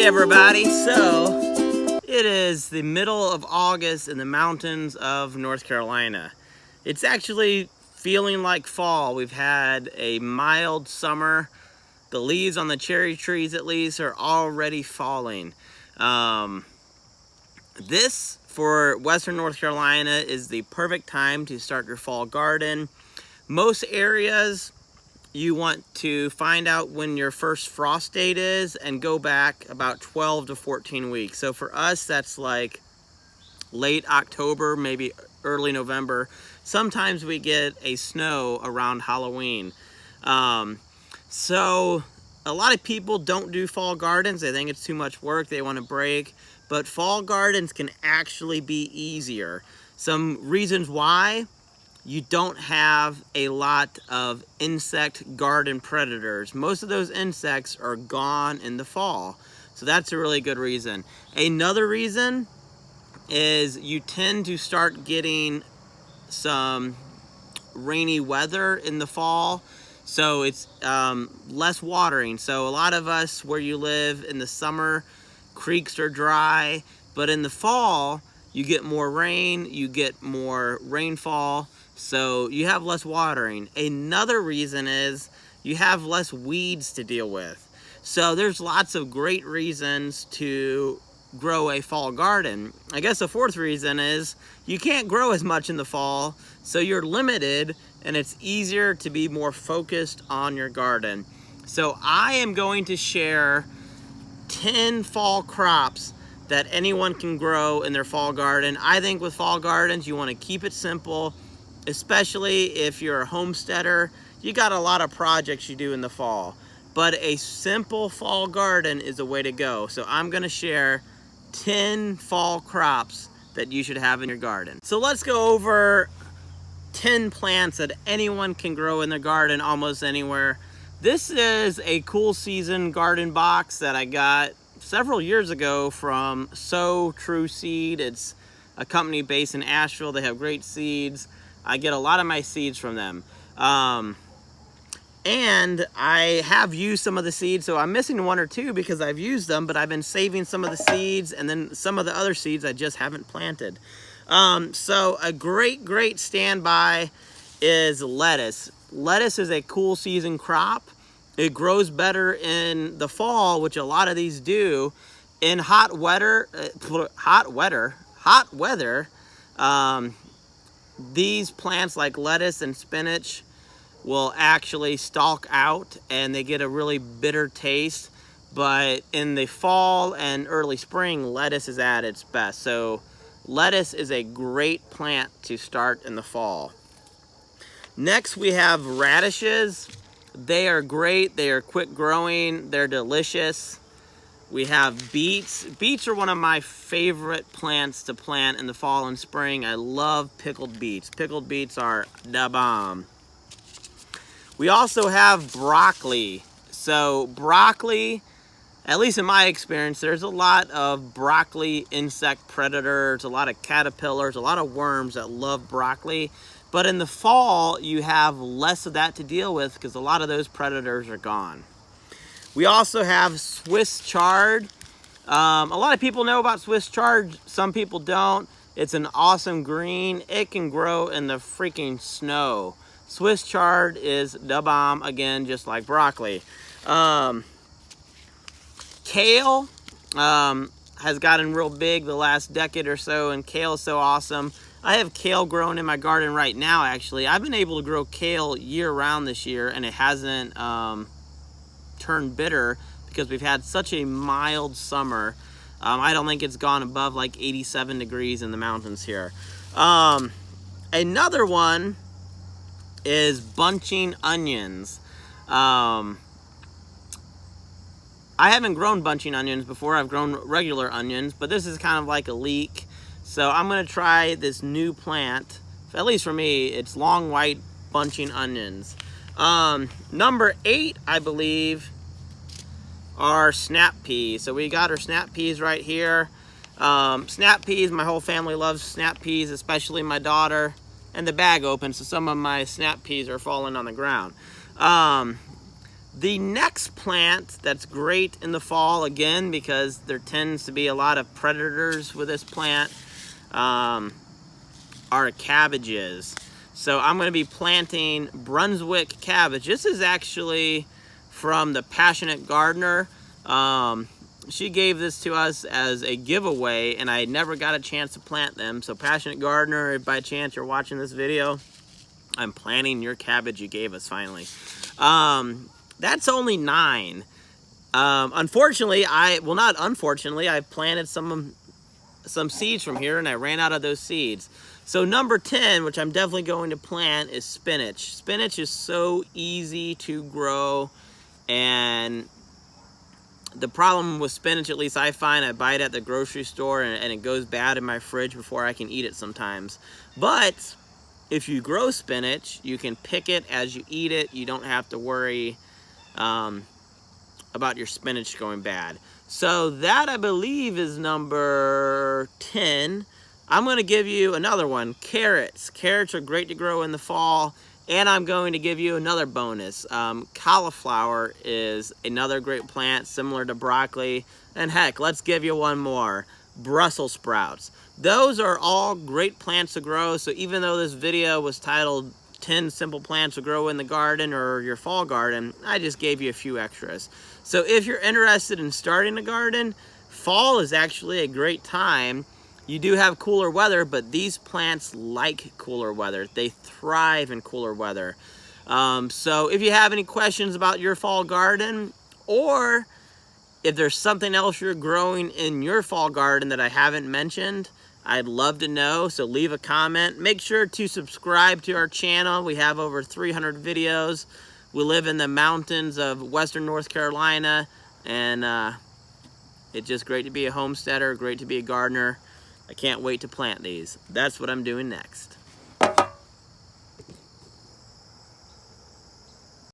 everybody, so it is the middle of August in the mountains of North Carolina. It's actually feeling like fall. We've had a mild summer. The leaves on the cherry trees at least are already falling. This for Western North Carolina is the perfect time to start your fall garden. Most areas you want to find out when your first frost date is and go back about 12 to 14 weeks. So for us, that's like late October, maybe early November. Sometimes we get a snow around Halloween. So a lot of people don't do fall gardens. They think it's too much work. They want to break. But fall gardens can actually be easier. Some reasons why: you don't have a lot of insect garden predators. Most of those insects are gone in the fall. So that's a really good reason. Another reason is you tend to start getting some rainy weather in the fall. So it's less watering. So a lot of us where you live in the summer, creeks are dry, but in the fall, you get more rain, you get more rainfall, so you have less watering. Another reason is you have less weeds to deal with. So there's lots of great reasons to grow a fall garden. I guess the fourth reason is you can't grow as much in the fall, so you're limited and it's easier to be more focused on your garden. So I am going to share 10 fall crops that anyone can grow in their fall garden. I think with fall gardens, you want to keep it simple, especially if you're a homesteader. You got a lot of projects you do in the fall, but a simple fall garden is the way to go. So I'm going to share 10 fall crops that you should have in your garden. So let's go over 10 plants that anyone can grow in their garden almost anywhere. This is a cool season garden box that I got several years ago from Sow True Seed. It's a company based in Asheville. They have great seeds. I get a lot of my seeds from them. And I have used some of the seeds, so I'm missing one or two because I've used them, but I've been saving some of the seeds, and then some of the other seeds I just haven't planted. So a great standby is lettuce. Lettuce is a cool season crop. It grows better in the fall, which a lot of these do. In hot weather, these plants like lettuce and spinach will actually stalk out and they get a really bitter taste. But in the fall and early spring, lettuce is at its best. So lettuce is a great plant to start in the fall. Next, we have radishes. They are great. They are quick growing. They're delicious. We have beets. Beets are one of my favorite plants to plant in the fall and spring. I love pickled beets. Pickled beets are the bomb. We also have broccoli. So broccoli, at least in my experience, there's a lot of broccoli insect predators, a lot of caterpillars, a lot of worms that love broccoli. But in the fall, you have less of that to deal with because a lot of those predators are gone. We also have Swiss chard. A lot of people know about Swiss chard. Some people don't. It's an awesome green. It can grow in the freaking snow. Swiss chard is the bomb, again, just like broccoli. Kale has gotten real big the last decade or so, and kale is so awesome. I have kale growing in my garden right now, actually. I've been able to grow kale year-round this year, and it hasn't turned bitter because we've had such a mild summer. I don't think it's gone above like 87 degrees in the mountains here. Another one is bunching onions. I haven't grown bunching onions before. I've grown regular onions, but this is kind of like a leek. So I'm going to try this new plant. At least for me, it's long white bunching onions. Number 8, I believe, are snap peas. So we got our snap peas right here. Snap peas, my whole family loves snap peas, especially my daughter. And the bag opened, so some of my snap peas are falling on the ground. The next plant that's great in the fall, again, because there tends to be a lot of predators with this plant, are cabbages. So I'm going to be planting Brunswick cabbage. This is actually from the Passionate Gardener. She gave this to us as a giveaway, and I never got a chance to plant them. So Passionate Gardener, if by chance you're watching this video, I'm planting your cabbage you gave us finally. That's only 9. Unfortunately, not unfortunately, I planted some seeds from here and I ran out of those seeds. So number 10, which I'm definitely going to plant, is spinach. Spinach is so easy to grow, and the problem with spinach, at least I find, I buy it at the grocery store and it goes bad in my fridge before I can eat it sometimes. But if you grow spinach, you can pick it as you eat it. You don't have to worry about your spinach going bad. So that, I believe, is number 10. I'm going to give you another one, carrots. Carrots are great to grow in the fall, and I'm going to give you another bonus. Cauliflower is another great plant, similar to broccoli. And heck, let's give you one more, Brussels sprouts. Those are all great plants to grow, so even though this video was titled 10 simple plants to grow in the garden or your fall garden, I just gave you a few extras. So if you're interested in starting a garden, fall is actually a great time. You do have cooler weather, but these plants like cooler weather. They thrive in cooler weather. So if you have any questions about your fall garden, or if there's something else you're growing in your fall garden that I haven't mentioned, I'd love to know, so leave a comment. Make sure to subscribe to our channel. We have over 300 videos. We live in the mountains of Western North Carolina, and it's just great to be a homesteader, great to be a gardener. I can't wait to plant these. That's what I'm doing next.